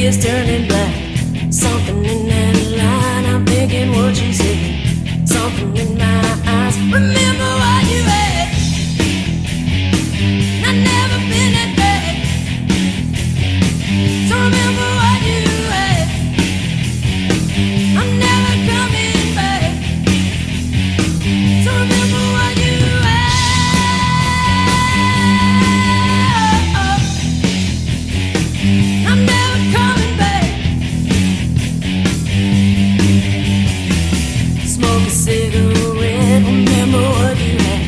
is turning black. Something in that line, I'm thinking what she said. Something in my eyes, remember what you had. I never been that bad. So remember what you had. I'm never coming back. So remember what you had. I'm never coming back. Smoke a cigarette, remember what you had.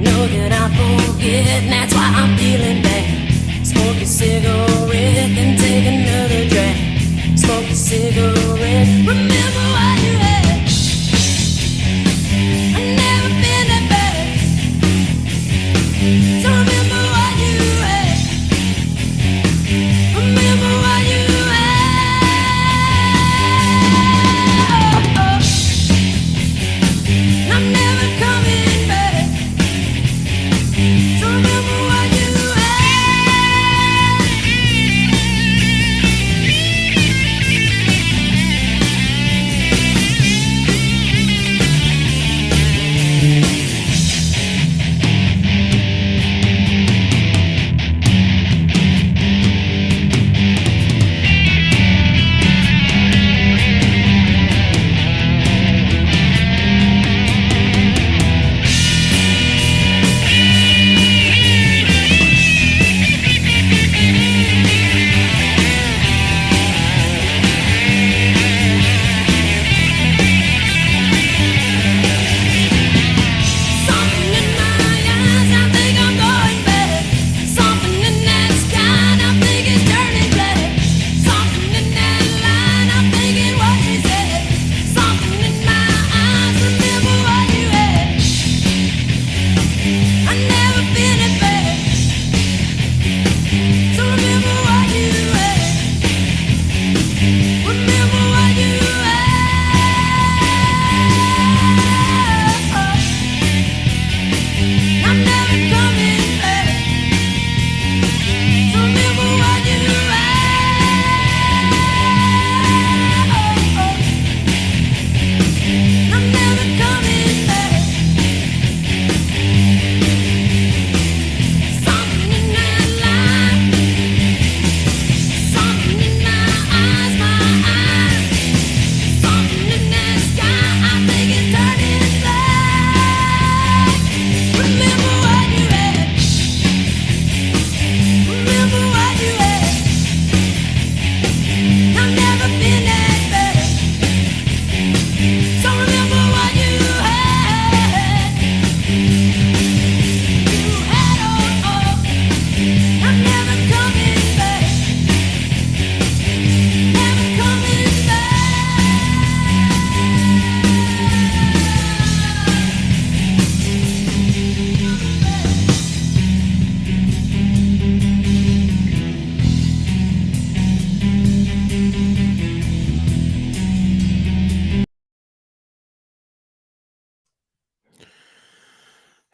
Know that I forget, and that's why I'm feeling bad. Smoke a cigarette, then take another drag. Smoke a cigarette, remember what you had. I never been that bad. So remember what you had. Remember what you had. I'm never coming back. So remember what you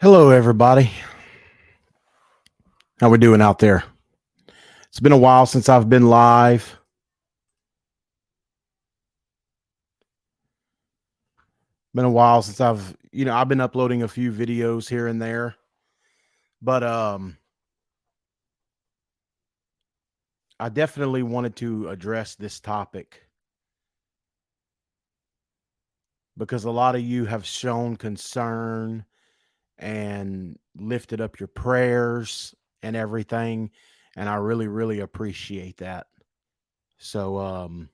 Hello, everybody. How we doing out there? It's been a while since I've been live. Been a while since I've been uploading a few videos here and there. But I definitely wanted to address this topic because a lot of you have shown concern and lifted up your prayers and everything, and I really, really appreciate that. So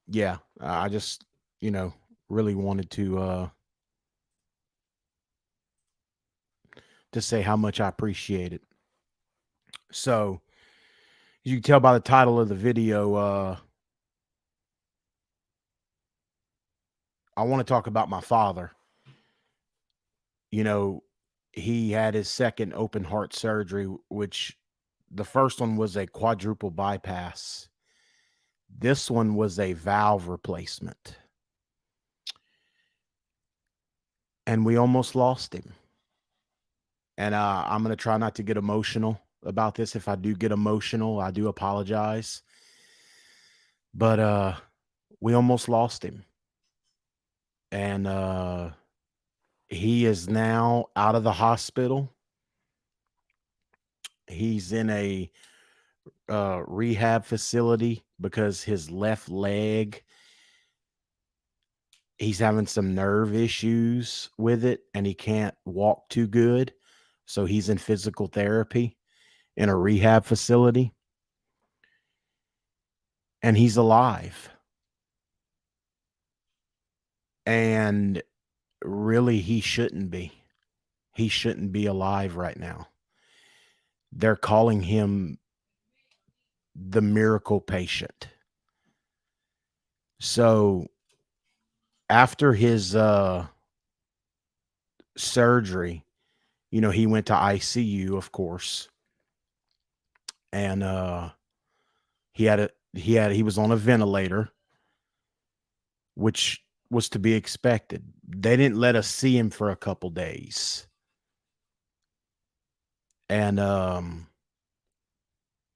yeah, I just really wanted to say how much I appreciate it. So you can tell by the title of the video, I want to talk about my father. He had his second open heart surgery, which the first one was a quadruple bypass. This one was a valve replacement. And we almost lost him. And I'm going to try not to get emotional about this. If I do get emotional, I do apologize. But we almost lost him. And he is now out of the hospital. He's in a rehab facility because his left leg, he's having some nerve issues with it and he can't walk too good. So he's in physical therapy in a rehab facility. And he's alive. And really, he shouldn't be. He shouldn't be alive right now. They're calling him the miracle patient. So after his surgery, he went to ICU, of course, and he was on a ventilator, which was to be expected. They didn't let us see him for a couple days. And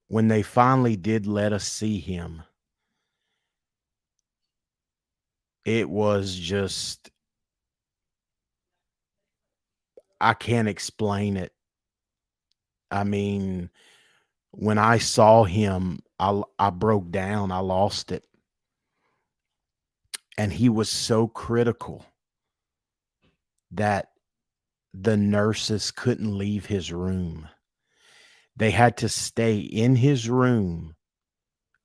when they finally did let us see him, it was just, I can't explain it. I mean, when I saw him, I broke down. I lost it. And he was so critical that the nurses couldn't leave his room. They had to stay in his room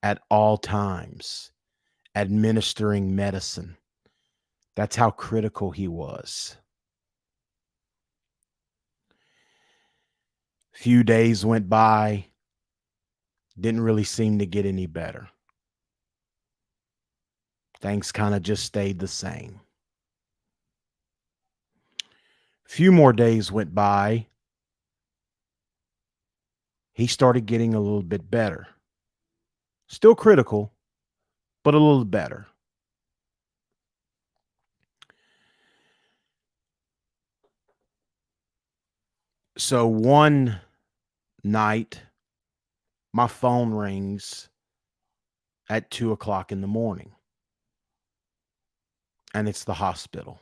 at all times, administering medicine. That's how critical he was. Few days went by, didn't really seem to get any better. Things kind of just stayed the same. Few more days went by. He started getting a little bit better. Still critical, but a little better. So one night, my phone rings at 2:00 in the morning, and it's the hospital.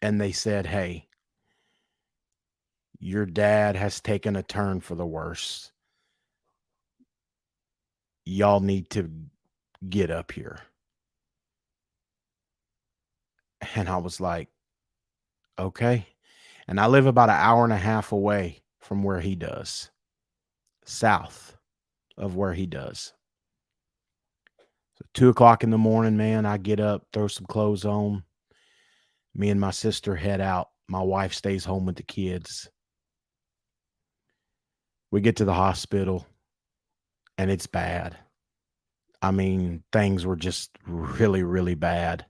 And they said, "Hey, your dad has taken a turn for the worse. Y'all need to get up here." And I was like, okay. And I live about an hour and a half away from where he does, south of where he does. So 2:00 in the morning, man, I get up, throw some clothes on. Me and my sister head out. My wife stays home with the kids. We get to the hospital and it's bad. I mean, things were just really, really bad.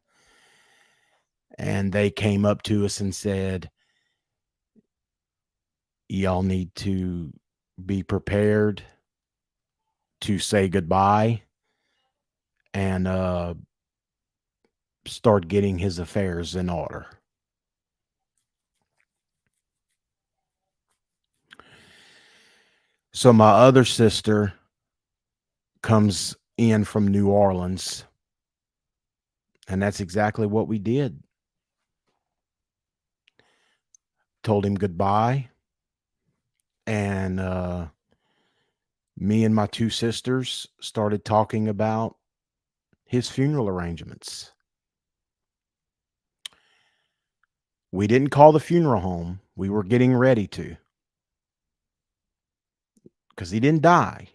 And they came up to us and said, y'all need to be prepared to say goodbye and start getting his affairs in order. So my other sister comes in from New Orleans, and that's exactly what we did. Told him goodbye, and me and my two sisters started talking about his funeral arrangements. We didn't call the funeral home. We were getting ready to, because he didn't die,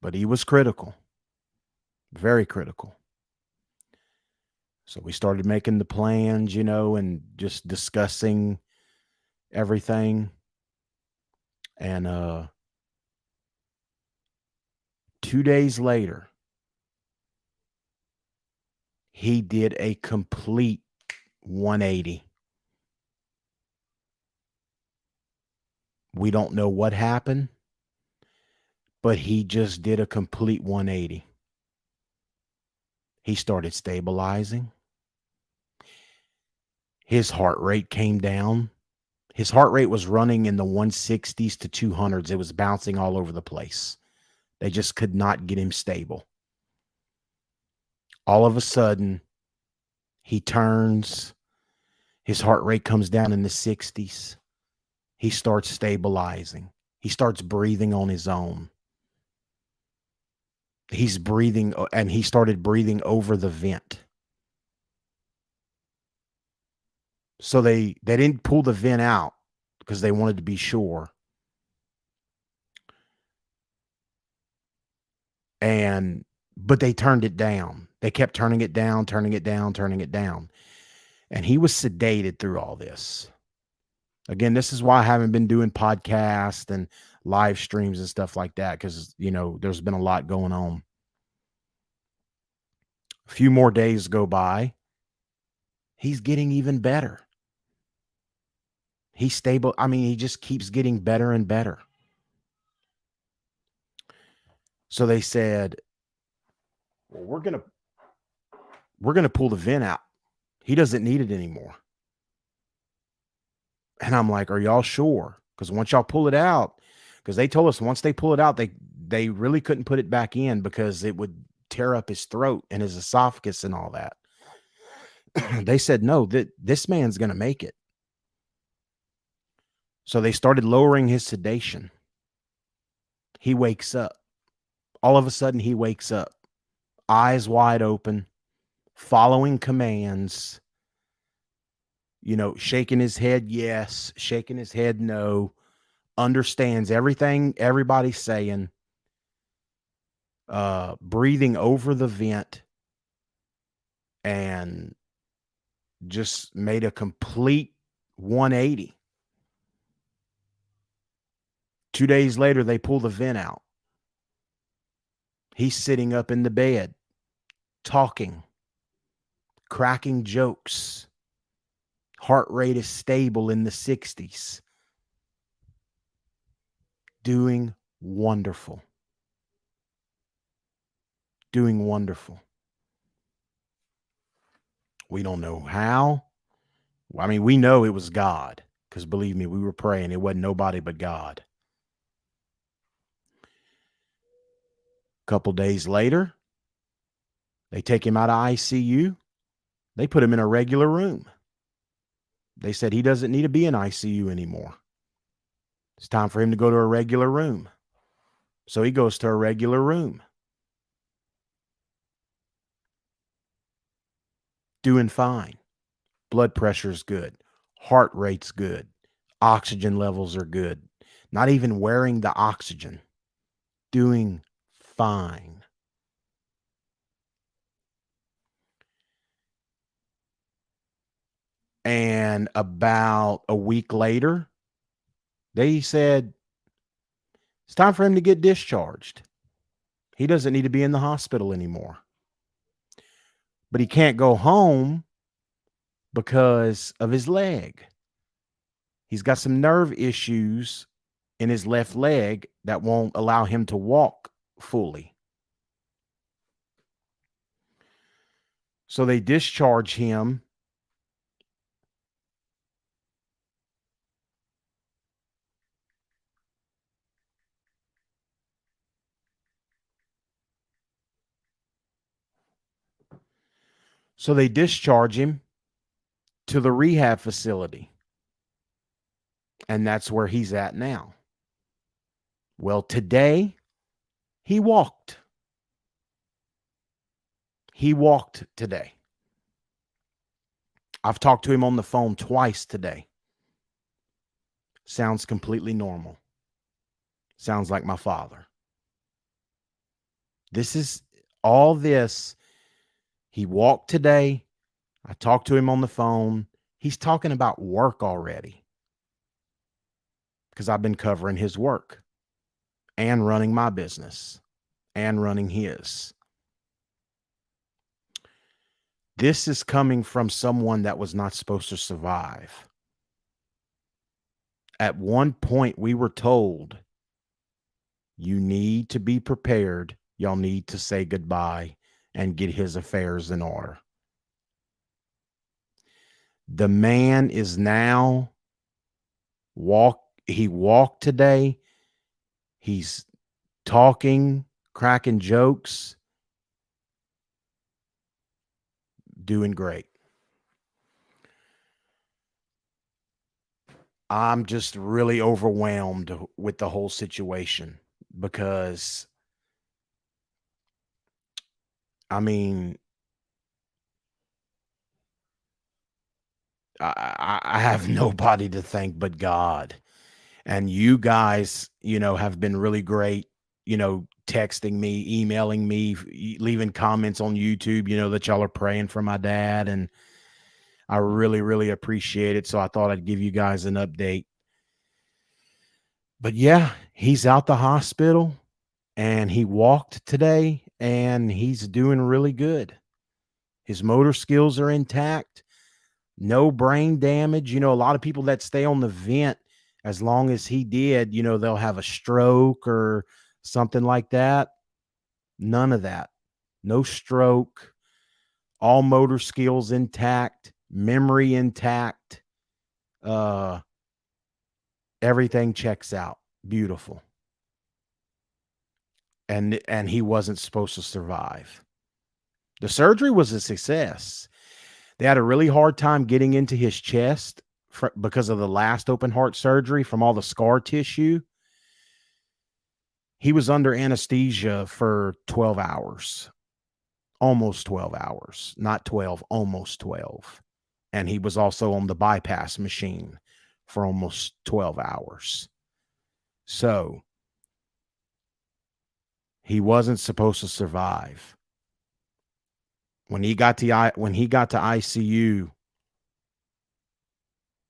but he was critical, very critical. So we started making the plans, and just discussing everything. And 2 days later, he did a complete 180. We don't know what happened, but he just did a complete 180. He started stabilizing. His heart rate came down. His heart rate was running in the 160s to 200s. It was bouncing all over the place. They just could not get him stable. All of a sudden, he turns, his heart rate comes down in the 60s. He starts stabilizing. He starts breathing on his own. He's breathing, and he started breathing over the vent. So they didn't pull the vent out because they wanted to be sure. But they turned it down. They kept turning it down, turning it down, turning it down. And he was sedated through all this. Again, this is why I haven't been doing podcasts and live streams and stuff like that, because, there's been a lot going on. A few more days go by. He's getting even better. He's stable. I mean, he just keeps getting better and better. So they said, well, we're going to pull the vent out. He doesn't need it anymore. And I'm like, are y'all sure? Because once y'all pull it out, because they told us once they pull it out, they really couldn't put it back in because it would tear up his throat and his esophagus and all that. They said, no, this man's going to make it. So they started lowering his sedation. He wakes up. All of a sudden, he wakes up, eyes wide open, following commands, shaking his head yes, shaking his head no, understands everything everybody's saying, breathing over the vent, and just made a complete 180. 2 days later, they pull the vent out. He's sitting up in the bed, talking, cracking jokes. Heart rate is stable in the 60s. Doing wonderful. Doing wonderful. We don't know how. I mean, we know it was God, because believe me, we were praying. It wasn't nobody but God. A couple days later, they take him out of ICU. They put him in a regular room. They said he doesn't need to be in ICU anymore. It's time for him to go to a regular room. So he goes to a regular room. Doing fine. Blood pressure's good. Heart rate's good. Oxygen levels are good. Not even wearing the oxygen. Doing fine. And about a week later, they said it's time for him to get discharged. He doesn't need to be in the hospital anymore. But he can't go home because of his leg. He's got some nerve issues in his left leg that won't allow him to walk fully. So they discharge him. So they discharge him to the rehab facility. And that's where he's at now. Well, today, he walked. He walked today. I've talked to him on the phone twice today. Sounds completely normal. Sounds like my father. This is all this. He walked today. I talked to him on the phone. He's talking about work already, because I've been covering his work and running my business and running his. This is coming from someone that was not supposed to survive. At one point, we were told, you need to be prepared. Y'all need to say goodbye and get his affairs in order. The man is now Walk he walked today. He's talking, cracking jokes, doing great. I'm just really overwhelmed with the whole situation because I mean, I have nobody to thank but God. And you guys, have been really great, texting me, emailing me, leaving comments on YouTube, that y'all are praying for my dad. And I really, really appreciate it. So I thought I'd give you guys an update. But yeah, he's out the hospital and he walked today and he's doing really good. His motor skills are intact, no brain damage. A lot of people that stay on the vent as long as he did, they'll have a stroke or something like that. None of that. No stroke. All motor skills intact, memory intact. Uh Everything checks out. Beautiful. And he wasn't supposed to survive. The surgery was a success. They had a really hard time getting into his chest because of the last open heart surgery from all the scar tissue. He was under anesthesia for 12 hours, almost 12 hours, not 12, almost 12. And he was also on the bypass machine for almost 12 hours. So he wasn't supposed to survive. When he got to ICU,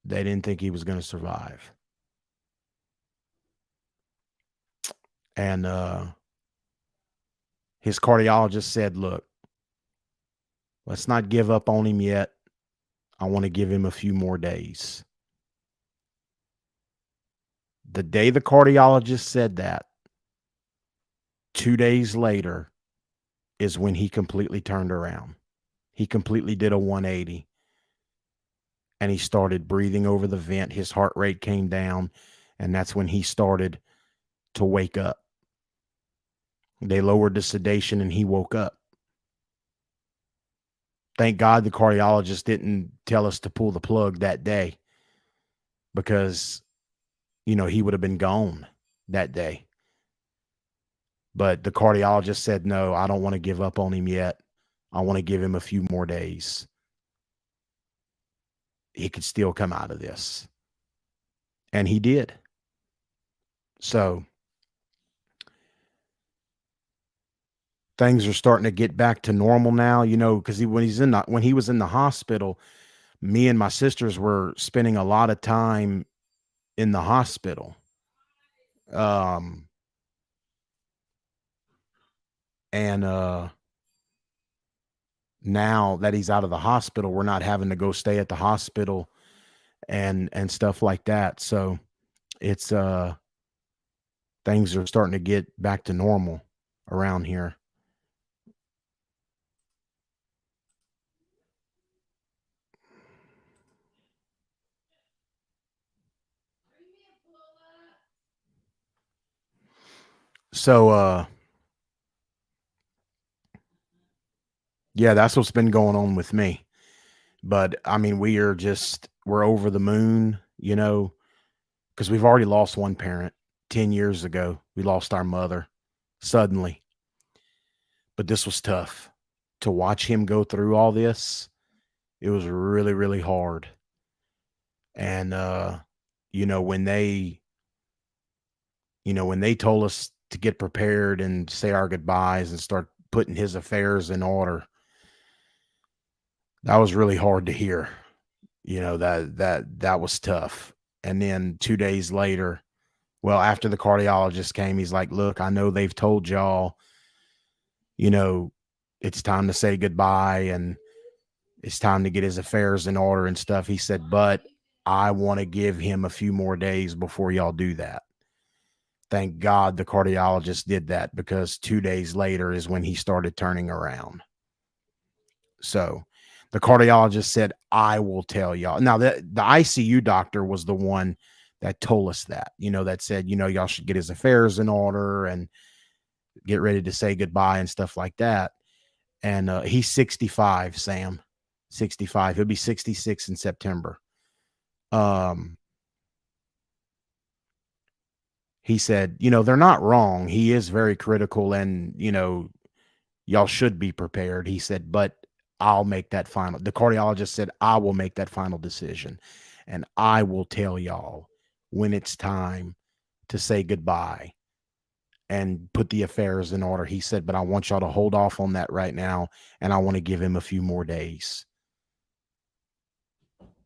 they didn't think he was going to survive. And his cardiologist said, look, let's not give up on him yet. I want to give him a few more days. The day the cardiologist said that, 2 days later is when he completely turned around. He completely did a 180. And he started breathing over the vent. His heart rate came down. And that's when he started to wake up. They lowered the sedation and he woke up. Thank God the cardiologist didn't tell us to pull the plug that day because, he would have been gone that day. But the cardiologist said, no, I don't want to give up on him yet. I want to give him a few more days. He could still come out of this. And he did. So things are starting to get back to normal now, because when he was in the hospital, me and my sisters were spending a lot of time in the hospital. And now that he's out of the hospital, we're not having to go stay at the hospital and stuff like that. So it's things are starting to get back to normal around here. So yeah, that's what's been going on with me. But I mean, we're over the moon, because we've already lost one parent 10 years ago. We lost our mother suddenly. But this was tough to watch him go through all this. It was really, really hard. And when they told us to get prepared and say our goodbyes and start putting his affairs in order, that was really hard to hear. That was tough. And then 2 days later, well, after the cardiologist came, he's like, look, I know they've told y'all, it's time to say goodbye and it's time to get his affairs in order and stuff. He said, but I want to give him a few more days before y'all do that. Thank God the cardiologist did that, because 2 days later is when he started turning around. So the cardiologist said, I will tell y'all. Now, the ICU doctor was the one that told us that, that said, y'all should get his affairs in order and get ready to say goodbye and stuff like that. And he's 65, Sam. 65. He'll be 66 in September. Um, he said, they're not wrong. He is very critical, and y'all should be prepared. He said, but I'll make that final. The cardiologist said, I will make that final decision, and I will tell y'all when it's time to say goodbye and put the affairs in order. He said, but I want y'all to hold off on that right now, and I want to give him a few more days.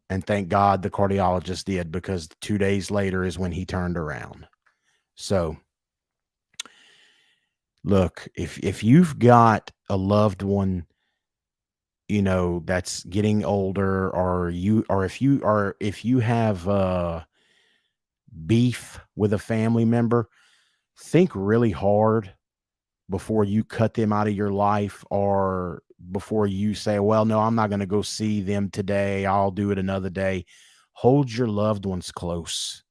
And thank God the cardiologist did, because 2 days later is when he turned around. So look, if you've got a loved one, that's getting older, or if you have beef with a family member, think really hard before you cut them out of your life, or before you say, well, no, I'm not going to go see them today, I'll do it another day. Hold your loved ones close,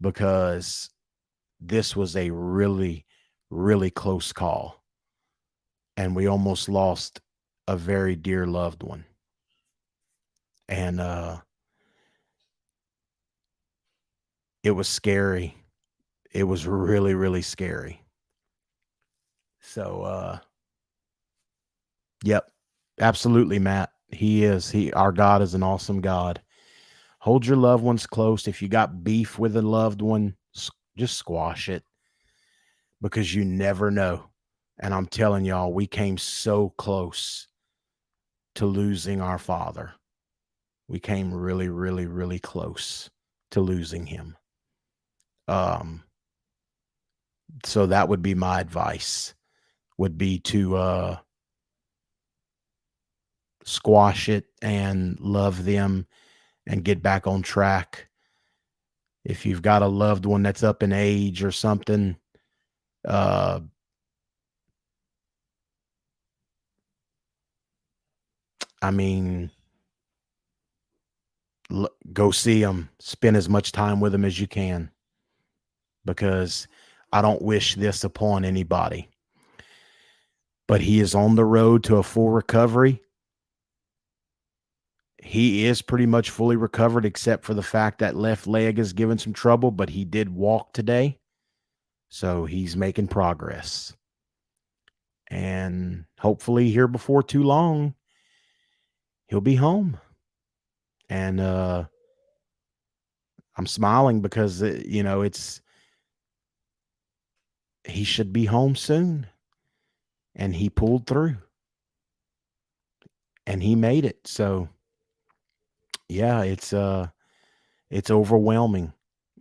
because this was a really, really close call, and we almost lost a very dear loved one. And it was scary. It was really, really scary. So yep, absolutely, Matt. Our God is an awesome God. Hold your loved ones close. If you got beef with a loved one, just squash it, because you never know. And I'm telling y'all, we came so close to losing our father. We came really, really, really close to losing him. So that would be my advice, would be to squash it and love them and get back on track. If you've got a loved one that's up in age or something, I mean, go see them, spend as much time with them as you can, because I don't wish this upon anybody. But he is on the road to a full recovery. He is pretty much fully recovered, except for the fact that left leg is giving some trouble, but he did walk today. So he's making progress. And hopefully here before too long, he'll be home. And I'm smiling because, he should be home soon. And he pulled through. And he made it. So yeah, it's overwhelming.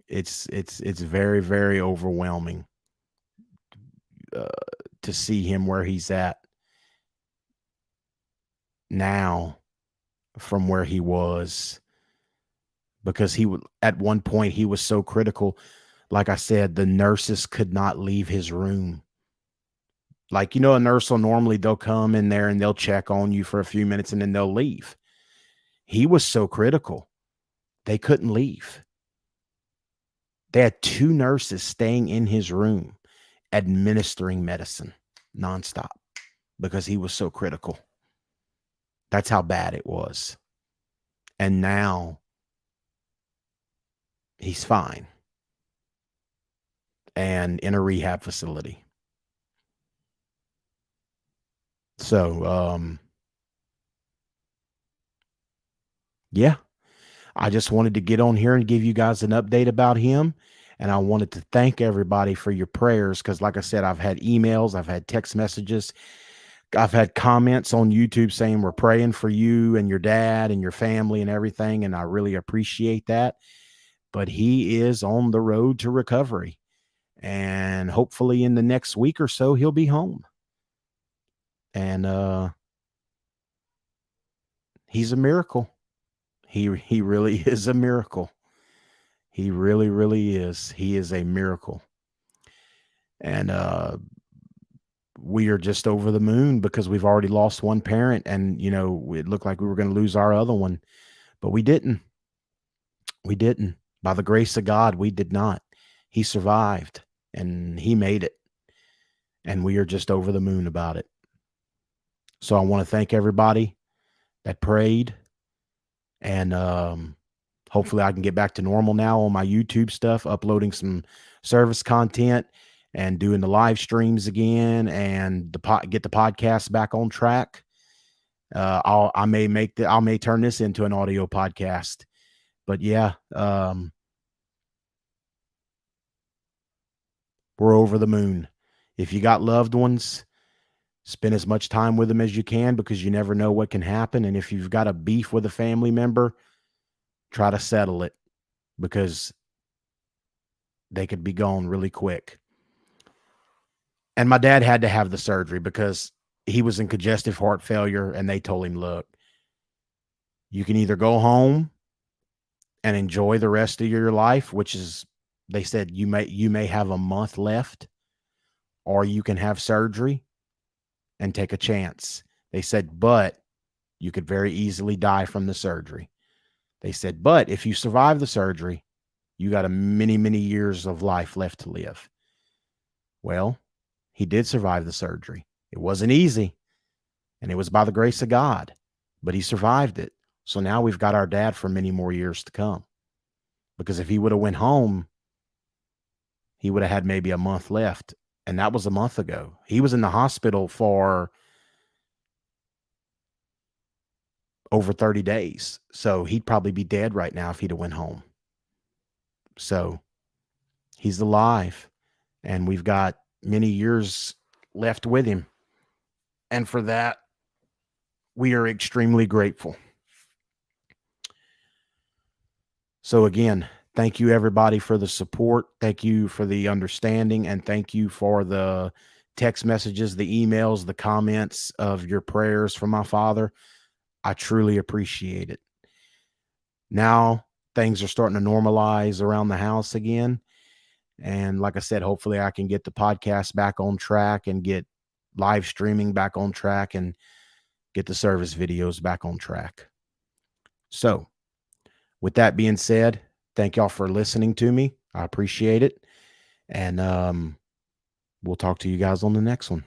It's very, very overwhelming to see him where he's at now from where he was, because at one point he was so critical. Like I said, the nurses could not leave his room. Like, a nurse will normally, they'll come in there and they'll check on you for a few minutes and then they'll leave. He was so critical, they couldn't leave. They had 2 nurses staying in his room, administering medicine nonstop, because he was so critical. That's how bad it was. And now he's fine and in a rehab facility. So, yeah, I just wanted to get on here and give you guys an update about him. And I wanted to thank everybody for your prayers, because like I said, I've had emails, I've had text messages, I've had comments on YouTube saying we're praying for you and your dad and your family and everything. And I really appreciate that. But he is on the road to recovery. And hopefully in the next week or so, he'll be home. And he's a miracle. He really is a miracle. He really, really is. He is a miracle. And we are just over the moon, because we've already lost one parent, and it looked like we were going to lose our other one, but we didn't. We didn't. By the grace of God, we did not. He survived and he made it. And we are just over the moon about it. So I want to thank everybody that prayed. And hopefully I can get back to normal now on my YouTube stuff, uploading some service content and doing the live streams again, and get the podcast back on track. I may turn this into an audio podcast, but yeah, we're over the moon. If you got loved ones, spend as much time with them as you can, because you never know what can happen. And if you've got a beef with a family member, try to settle it, because they could be gone really quick. And my dad had to have the surgery because he was in congestive heart failure, and they told him, look, you can either go home and enjoy the rest of your life, which is, they said, you may have a month left, or you can have surgery and take a chance. They said, but you could very easily die from the surgery. They said, but if you survive the surgery, you got many, many years of life left to live. Well, he did survive the surgery. It wasn't easy, and it was by the grace of God, but he survived it. So now we've got our dad for many more years to come. Because if he would have went home, he would have had maybe a month left. And that was a month ago. He was in the hospital for over 30 days. So he'd probably be dead right now if he'd have went home. So he's alive, and we've got many years left with him. And for that, we are extremely grateful. So again, thank you everybody for the support. Thank you for the understanding, and thank you for the text messages, the emails, the comments of your prayers for my father. I truly appreciate it. Now things are starting to normalize around the house again. And like I said, hopefully I can get the podcast back on track and get live streaming back on track and get the service videos back on track. So with that being said, thank y'all for listening to me. I appreciate it. And we'll talk to you guys on the next one.